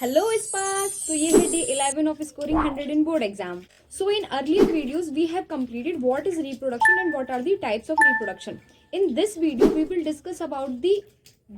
Hello Spark! So ये है day 11 of scoring 100 in board exam. So in earlier videos we have completed what is reproduction and what are the types of reproduction. In this video we will discuss about the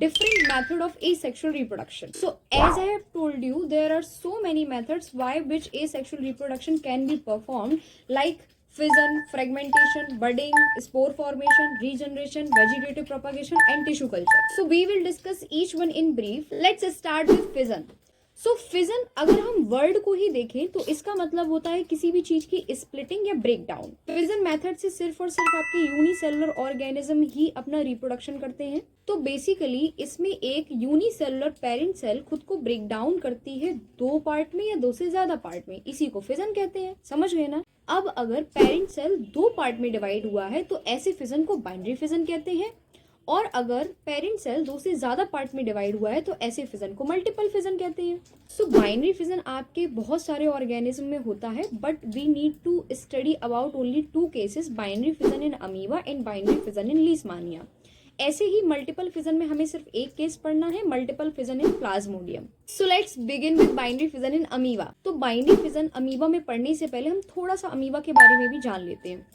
different method of asexual reproduction. So as I have told you, there are so many methods by which asexual reproduction can be performed, like fission, fragmentation, budding, spore formation, regeneration, vegetative propagation and tissue culture. So we will discuss each one in brief. Let's start with fission. So fission अगर हम word को ही देखें तो इसका मतलब होता है किसी भी चीज की स्प्लिटिंग या ब्रेक डाउन। फिजन मेथड से सिर्फ और सिर्फ आपके यूनिसेलुलर ऑर्गेनिज्म ही अपना रिप्रोडक्शन करते हैं। तो बेसिकली इसमें एक यूनिसेलुलर पेरेंट सेल खुद को ब्रेक डाउन करती है दो पार्ट में या दो से ज्यादा पार्ट में, इसी को फिजन कहते हैं। समझ गए ना। अब अगर पेरेंट सेल दो पार्ट में डिवाइड हुआ है तो ऐसे फिजन को बाइनरी फिजन कहते हैं, और अगर पेरेंट सेल दो से ज्यादा पार्ट में डिवाइड हुआ है तो ऐसे फिजन को मल्टीपल फिजन कहते हैं। सो बाइनरी फिजन आपके बहुत सारे ऑर्गेनिज्म में होता है, but we need to study about only two cases, binary fission in amoeba and binary fission in Leishmania. ऐसे ही मल्टीपल फिजन में हमें सिर्फ एक केस पढ़ना है, multiple fission in Plasmodium. So let's begin with binary fission in amoeba. तो binary fission amoeba में पढ़ने से पहले हम थोड़ा सा अमीबा के बारे में भी जान लेते हैं।